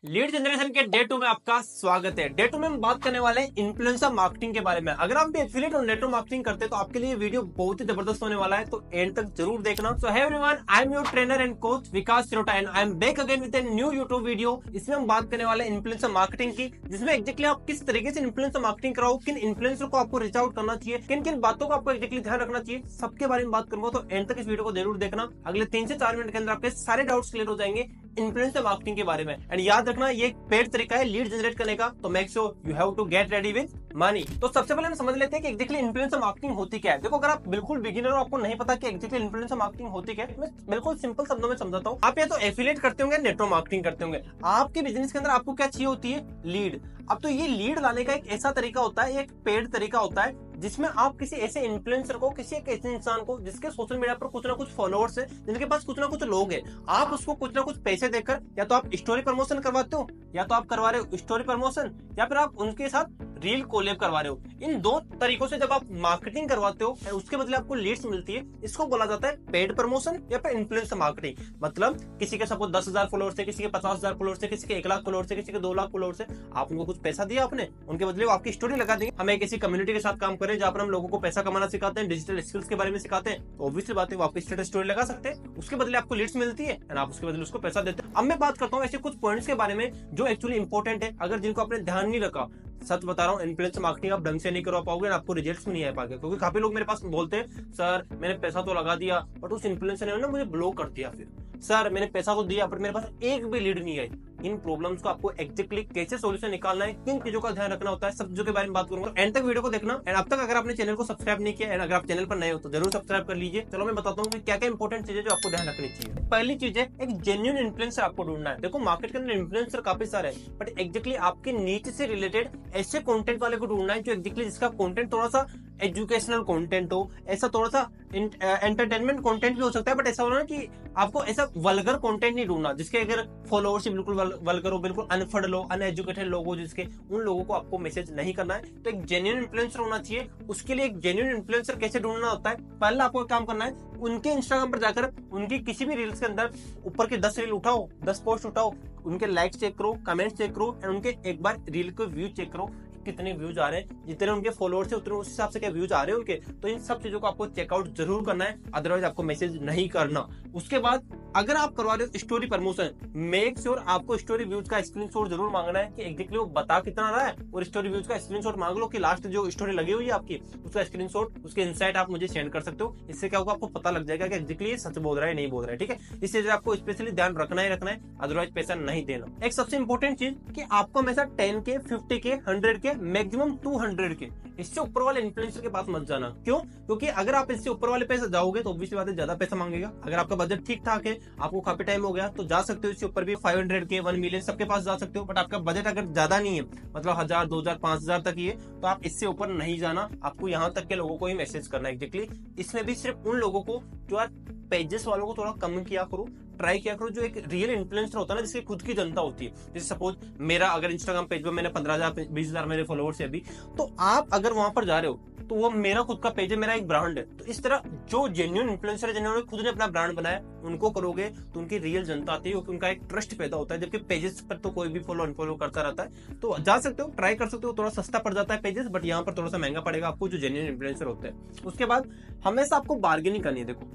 Lead generation के day 2 में आपका स्वागत है। डे 2 में हम बात करने वाले हैं इन्फ्लुएंसर मार्केटिंग के बारे में। अगर आप भी एफिलिएट और नेटवर्क मार्केटिंग करते हैं तो आपके लिए वीडियो बहुत ही जबरदस्त होने वाला है, तो एंड तक जरूर देखना। So hey everyone, I am your trainer and coach Vikas Sirota and I am back again with a new YouTube video. इसमें हम बात करने वाले हैं इन्फ्लुएंसर मार्केटिंग की, जिसमें एक्जेक्टली आप किस तरीके से इन्फ्लुएंसर मार्केटिंग कराओ, किन इन्फ्लुएंसर को आपको रीच आउट करना चाहिए, किन किन बातों को आपको एक्जेक्टली ध्यान रखना चाहिए, सबके बारे में बात करूंगा। तो एंड तक इस वीडियो को जरूर देखना। अगले 3 से 4 मिनट के अंदर आपके सारे डाउट्स क्लियर हो जाएंगे इन्फ्लुएंसर मार्केटिंग के बारे में। एंड याद रखना, ये एक पेड तरीका है लीड जनरेट करने का, तो make sure you have to get ready with money. तो सबसे पहले हम समझ लेते हैं कि एक्जेक्टली इन्फ्लुएंसर मार्केटिंग होती क्या है। देखो, अगर आप बिल्कुल बिगिनर हो, आपको नहीं पता कि एक्जेक्टली इन्फ्लुएंसर मार्केटिंग होती क्या है, मैं बिल्कुल सिंपल शब्दों में समझाता हूँ। आप या तो एफिलिएट करते होंगे, नेटवर्क मार्केटिंग करते होंगे। आपके बिजनेस के अंदर आपको क्या चाहिए होती है? लीड। अब तो ये लीड लाने का एक ऐसा तरीका होता है, एक पेड तरीका होता है, जिसमें आप किसी ऐसे इन्फ्लुएंसर को, किसी एक ऐसे इंसान को जिसके सोशल मीडिया पर कुछ ना कुछ फॉलोअर्स है, जिनके पास कुछ ना कुछ लोग हैं, आप उसको कुछ ना कुछ पैसे देकर या तो आप स्टोरी प्रमोशन करवाते हो, या तो आप करवा रहे हो स्टोरी प्रमोशन, या फिर आप उनके साथ रील कोलैब करवा रहे हो। इन दो तरीकों से जब आप मार्केटिंग करवाते हो, उसके बदले आपको लीड्स मिलती है, इसको बोला जाता है पेड प्रमोशन या फिर इन्फ्लुएंसर मार्केटिंग। मतलब किसी के सपोज 10,000 फॉलोअर्स है, किसी के 50,000 फॉलोअर्स है, किसी के 1 लाख फॉलोअर्स है, किसी के 2 लाख फॉलोअर्स है, आप उनको कुछ पैसा दिया आपने, उनके बदले वो आपकी स्टोरी लगा देंगे। हम एक ऐसी कम्युनिटी के साथ काम करें जहां पर हम लोगों को पैसा कमाना सिखाते हैं, डिजिटल स्किल्स के बारे में सिखाते हैं, तो ऑब्वियसली बात है वो आपकी स्टेटस स्टोरी लगा सकते हैं, उसके बदले आपको लीड्स मिलती है एंड आप उसके बदले उसको पैसा देते हैं। अब मैं बात करता हूँ ऐसे कुछ पॉइंट्स के बारे में जो एक्चुअली इंपॉर्टेंट है, अगर जिनको आपने ध्यान नहीं रखा। सच बता रहा हूँ, इन्फ्लुएंसर मार्केटिंग आप ढंग से नहीं करवा पाओगे, आपको रिजल्ट्स भी नहीं आ पाएंगे। क्योंकि काफी लोग मेरे पास बोलते हैं, सर मैंने पैसा तो लगा दिया बट उस इन्फ्लुएंसर ने ना मुझे ब्लॉक कर दिया। फिर सर मैंने पैसा तो दिया पर मेरे पास एक भी लीड नहीं आई। इन प्रॉब्लम्स को आपको एक्जेक्टली कैसे सोल्यूशन निकालना है, किन चीजों का ध्यान रखना होता है, सब चीजों के बारे में बात करूंगा। एंड तक वीडियो को देखना। एंड अब तक अगर आपने चैनल को सब्सक्राइब नहीं किया, एंड अगर आप चैनल पर नए हो तो जरूर सब्सक्राइब कर लीजिए। चलो मैं बताता हूँ कि क्या क्या इंपॉर्टेंट चीजें जो आपको ध्यान रखनी चाहिए। पहली चीज है, एक जेन्युइन इन्फ्लुएंसर आपको ढूंढना है। देखो, मार्केट के अंदर इन्फ्लुएंसर काफी सारे हैं, बट एक्जेक्टली आपके नीचे से रिलेटेड ऐसे कंटेंट वाले को ढूंढना है जो एक्जेक्टली जिसका कंटेंट थोड़ा सा एजुकेशनल कंटेंट हो, ऐसा थोड़ा सा एंटरटेनमेंट कंटेंट भी हो सकता है, बट ऐसा होना कि आपको ऐसा वल्गर कंटेंट नहीं ढूंढना जिसके अगर फॉलोअर्स बिल्कुल वल्गर हो, बिल्कुल अनपढ़ लोग, अनएजुकेटेड लोग हो, जिसके उन लोगों को आपको मैसेज नहीं करना है। तो एक जेन्युइन इन्फ्लुएंसर होना चाहिए। उसके लिए एक जेन्युइन इन्फ्लुएंसर कैसे ढूंढना होता है, पहले आपको काम करना है, उनके इंस्टाग्राम पर जाकर उनकी किसी भी रील्स के अंदर ऊपर के 10 रील उठाओ, 10 पोस्ट उठाओ, उनके लाइक्स चेक करो, कमेंट्स चेक करो, एंड उनके एक बार रील के व्यू चेक करो, कितने व्यूज आ रहे हैं, जितने उनके फॉलोअर्स है उतने उस हिसाब से क्या व्यूज आ रहे हैं उनके। तो इन सब चीजों को आपको चेकआउट जरूर करना है, अदरवाइज आपको मैसेज नहीं करना। उसके बाद अगर आप करवा रहे हो स्टोरी प्रमोशन, मेक श्योर आपको स्टोरी व्यूज का स्क्रीनशॉट जरूर मांगना है कि एक्जेक्टली वो बता कितना रहा है, और स्टोरी व्यूज का स्क्रीनशॉट मांग लो कि लास्ट जो स्टोरी लगी हुई है आपकी, उसका स्क्रीनशॉट, उसके इनसाइट आप मुझे सेंड कर सकते हो। इससे क्या होगा, आपको पता लग जाएगा कि एक्जेक्टली सच बोल रहा है नहीं बोल रहा है। ठीक है, इस चीज आपको स्पेशली ध्यान रखना ही रखना है, अदरवाइज पैसा नहीं देना। एक सबसे इंपॉर्टेंट चीज कि आपको हमेशा 10K, 50K, 100K, maximum 200K, इससे ऊपर वाले इन्फ्लुएंसर के पास मत जाना। क्यों? क्योंकि अगर आप इससे ऊपर वाले पैसे जाओगे तो ऑब्वियसली बात है ज्यादा पैसा मांगेगा। अगर आपका बजट ठीक ठाक है, आपको काफी टाइम हो गया, तो जा सकते हो इससे ऊपर भी, 500K, 1 मिलियन सबके पास जा सकते हो। बट आपका बजट अगर ज्यादा नहीं है, मतलब 1000, 2000, 5000 तक ही है, तो आप इससे ऊपर नहीं जाना। आपको यहाँ तक के लोगों को ही मैसेज करना है एक्जेक्टली। इसमें भी सिर्फ उन लोगों को जो यार पेजेस वालों को थोड़ा कम किया करो, ट्राई किया करो, जो एक रियल इन्फ्लुएंसर होता है ना, जिसकी खुद की जनता होती है। जैसे सपोज मेरा अगर इंस्टाग्राम पेज पर मैंने 15,000, 20,000 मेरे फॉलोअर्स है अभी, तो आप अगर वहां पर जा रहे हो तो वो मेरा खुद का पेज है, मेरा एक ब्रांड है। तो इस तरह जो जेन्युइन इन्फ्लुएंसर है, जिन्होंने खुद ने अपना ब्रांड बनाया, उनको करोगे तो उनकी रियल जनता आती है, क्योंकि उनका एक ट्रस्ट पैदा होता है। जबकि पेजेस पर तो कोई भी फॉलो अनफॉलो करता रहता है। तो जा सकते हो, ट्राई कर सकते हो, थोड़ा सस्ता पड़ जाता है पेजेस, बट यहाँ पर थोड़ा सा महंगा पड़ेगा आपको जो जेन्युइन इन्फ्लुएंसर होते हैं। उसके बाद हमेशा आपको बार्गेनिंग करनी है। देखो,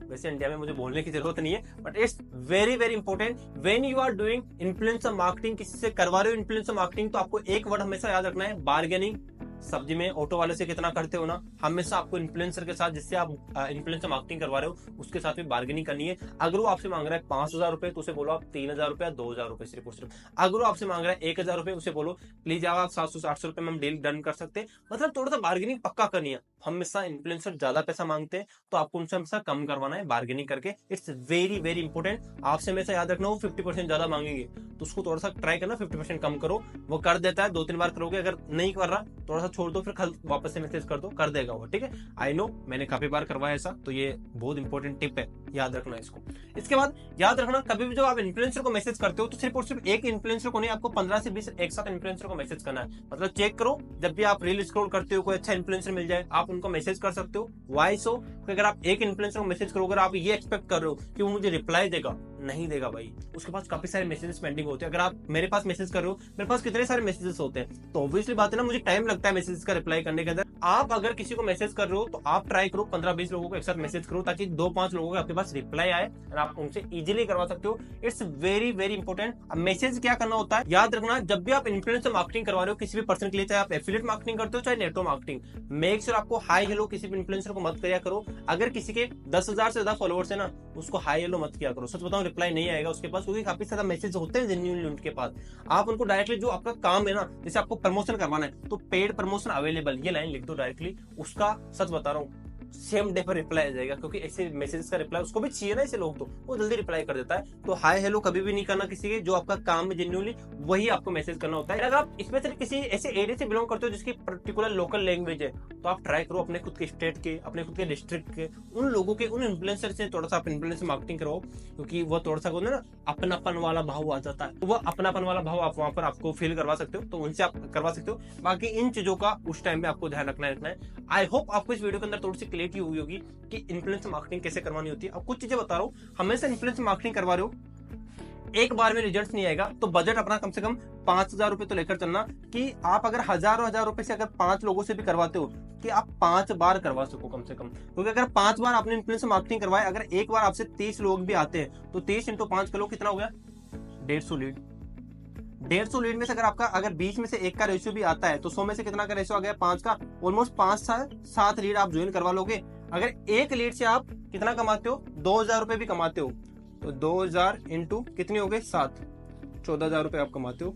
वैसे इंडिया में मुझे बोलने की जरूरत नहीं है, but it's very very important when you are doing influencer marketing, किसी से करवा रहे हो इन्फ्लुएंसर मार्केटिंग, तो आपको एक वर्ड हमेशा याद रखना है, बार्गेनिंग। सब्जी में ऑटो वाले से कितना करते हो ना, हमेशा आपको इन्फ्लुएंसर के साथ, जिससे आप इन्फ्लुएंसर मार्केटिंग करवा रहे हो, उसके साथ भी बार्गेनिंग करनी है। अगर वो आपसे मांग रहा है 5,000 रुपए, तो उसे बोलो आप 3,000 रुपए, 2,000 रुपए सिर्फ और सिर्फ। अगर वो आपसे मांग रहा है 1,000 रुपए, उसे बोलो प्लीज आप 700 से 800 रुपए में हम डील डन कर सकते हैं। मतलब थोड़ा सा बार्गेनिंग पक्का करनी है। हमेशा इन्फ्लुएंसर ज्यादा पैसा मांगते हैं, तो आपको उनसे हमेशा कम करवाना है बार्गेनिंग करके। It's very very important. आपसे हमेशा याद रखना, वो 50% ज्यादा मांगेंगे, तो उसको थोड़ा सा ट्राई करना, 50% कम करो। वो कर देता है, 2-3 बार करोगे, अगर नहीं कर रहा थोड़ा सा छोड़ दो, फिर कल वापस से मैसेज कर दो, कर देगा वो। ठीक है, आई नो, मैंने काफी बार करवाया ऐसा, तो ये बहुत इंपॉर्टेंट टिप है, याद रखना इसको। इसके बाद याद रखना, कभी भी जब आप इन्फ्लुएंसर को मैसेज करते हो तो सिर्फ और सिर्फ एक इन्फ्लुएंसर को नहीं, आपको 15 से 20 एक साथ इन्फ्लुएंसर को मैसेज करना है। मतलब चेक करो, जब भी आप रील स्क्रॉल करते हो, कोई अच्छा इन्फ्लुएंसर मिल जाए, आप उनको मैसेज कर सकते हो। वाई सो? अगर आप एक इन्फ्लुएंसर को मैसेज करोगे, आप ये एक्सपेक्ट कर रहे हो कि वो मुझे रिप्लाई देगा, नहीं देगा भाई, उसके पास काफी सारे मैसेजेस पेंडिंग होते हैं। अगर आप मेरे पास मैसेज कर रहे हो, मेरे पास कितने सारे मैसेजेस होते हैं, तो ऑब्वियसली बात है ना, मुझे टाइम लगता है मैसेजेस का रिप्लाई करने के अंदर। आप अगर किसी को मैसेज कर रहे हो तो आप ट्राई करो 15-20 लोगों को एक साथ मैसेज करो, ताकि 2-5 लोगों का आपके पास रिप्लाई आए और आप उनसे इजीली करवा सकते हो। It's very very important. Message क्या करना होता है, याद रखना, जब भी आप इन्फ्लुएंसर मार्केटिंग करवा रहे हो किसी भी पर्सन के लिए, चाहे आप एफिलिएट मार्केटिंग करते हो चाहे नेटवर्क मार्केटिंग, मेक श्योर आपको हाई हेलो किसी भी इन्फ्लुएंसर को मत किया करो। अगर किसी के 10,000 से ज्यादा फॉलोअर्स है ना, उसको हाई हेलो मत किया करो। सच बताऊं, रिप्लाई नहीं आएगा उसके पास, क्योंकि काफी सारा मैसेज होते हैं जेन्युइनली उनके पास। आप उनको डायरेक्टली, जो आपका काम है ना, जैसे आपको प्रमोशन करवाना है तो पेड प्रमोशन अवेलेबल, ये लाइन लिख दो डायरेक्टली, उसका सच बता रहा हूँ सेम डे पर रिप्लाई आ जाएगा, क्योंकि ऐसे मैसेज का रिप्लाई उसको भी चाहिए ना, ऐसे लोग तो वो जल्दी रिप्लाई कर देता है। तो हाय हेलो कभी भी नहीं करना किसी के, जो आपका काम है जेन्युइनली वही आपको मैसेज करना होता है। अगर आप स्पेशली किसी ऐसे एरिया से बिलोंग करते हो जिसकी पर्टिकुलर लोकल लैंग्वेज है, तो आप ट्राई करो अपने खुद के स्टेट के, अपने खुद के डिस्ट्रिक्ट के उन लोगों के, उन इन्फ्लुएंसर से थोड़ा सा आप इन्फ्लुएंसर मार्केटिंग करो, क्योंकि वो थोड़ा सा ना अपनापन वाला भाव आ जाता है। तो वो अपनापन वाला भाव आप वहां पर आपको फील करवा सकते हो, तो उनसे आप करवा सकते हो। बाकी इन चीजों का उस टाइम में आपको ध्यान रखना है। आई होप आपको इस वीडियो के अंदर थोड़ी सी क्लियरिटी हुई होगी कि इन्फ्लुएंसर मार्केटिंग कैसे करवानी होती है। अब कुछ चीजें बता रहा हूँ, हमेशा इन्फ्लुएंसर मार्केटिंग करवा रहे हो, एक बार में रिजल्ट नहीं आएगा, तो बजट अपना कम से कम 5,000 रुपए तो लेकर चलना, कि आप अगर हजार रुपए से अगर 5 लोगों से भी करवाते हो, कि आप 5 बार करवा सको कम से कम। क्योंकि अगर 5 बार आपने इन्फ्लुएंसर मार्केटिंग करवाए, अगर एक बार आपसे 30 लोग भी आते हैं, तो 30 × 5 किलो कितना हो गया, 150 लीड। 150 लीड में से अगर 20 में से 1 का रेशियो भी आता है, तो 100 में से कितना का रेशियो आ गया, 5 का। ऑलमोस्ट 5 से 7 लीड आप ज्वाइन करवा लोगे। अगर एक लीड से आप कितना कमाते हो, 2,000 रुपए भी कमाते हो, तो 2,000 इंटू कितनी हो गई, 7, 14,000 रुपए आप कमाते हो।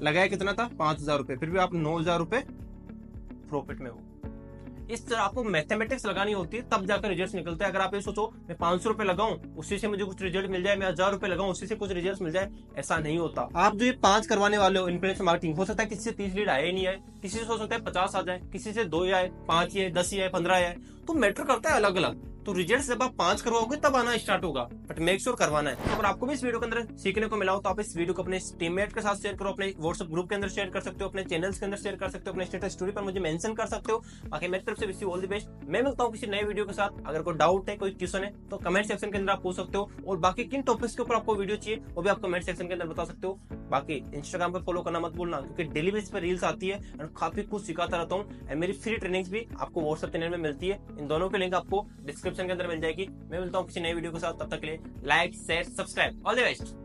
लगाया कितना था, 5,000 रुपए, फिर भी आप 9,000 रुपए प्रॉफिट में हो। इस तरह आपको मैथमेटिक्स लगानी होती है, तब जाकर रिजल्ट निकलते हैं। अगर आप ये सोचो मैं 500 रुपए लगाऊं उसी से मुझे कुछ रिजल्ट मिल जाए, मैं 1,000 रुपए लगाऊं उसी से कुछ रिजल्ट मिल जाए, ऐसा नहीं होता। आप जो ये 5 करवाने वाले हो इन्फ्लुएंसर मार्केटिंग, हो सकता है किसी से 30 लीड आए ही नहीं आए, किसी से हो सकता है 50 आ जाए, किसी से 2 आए, 5 ही आए, 10 ही आए, 15 आए, तो मैटर करता है अलग अलग। तो रिजल्ट जब आप 5 करवाओगे तब आना स्टार्ट होगा, बट मेक श्योर करवाना है। अगर आपको भी इस वीडियो के अंदर सीखने को मिला हो, तो आप इस वीडियो को अपने टीममेट के साथ शेयर करो, अपने व्हाट्सएप ग्रुप के अंदर शेयर कर सकते हो, अपने चैनल्स के अंदर शेयर कर सकते हो, अपने स्टेटस स्टोरी पर मुझे मेंशन कर सकते हो। बाकी मेरी तरफ से wish you all the best. मैं मिलता हूँ किसी नए वीडियो के साथ। अगर कोई डाउट है, कोई क्वेश्चन है, तो कमेंट सेक्शन के अंदर आप पूछ सकते हो, और बाकी किन टॉपिक्स के ऊपर आपको वीडियो चाहिए वो भी आप कमेंट सेक्शन के अंदर बता सकते हो। बाकी इंस्टाग्राम पे फॉलो करना मत भूलना, क्योंकि डेली बेसिस पर रील्स आती है और काफी कुछ सिखाता रहता हूँ। मेरी फ्री ट्रेनिंग्स भी आपको व्हाट्सएप चैनल में मिलती है, इन दोनों की लिंक आपको डिस्क्रिप्शन के अंदर मिल जाएगी। मैं मिलता हूँ किसी नए वीडियो के साथ, तब तक के लिए like share subscribe, all the best.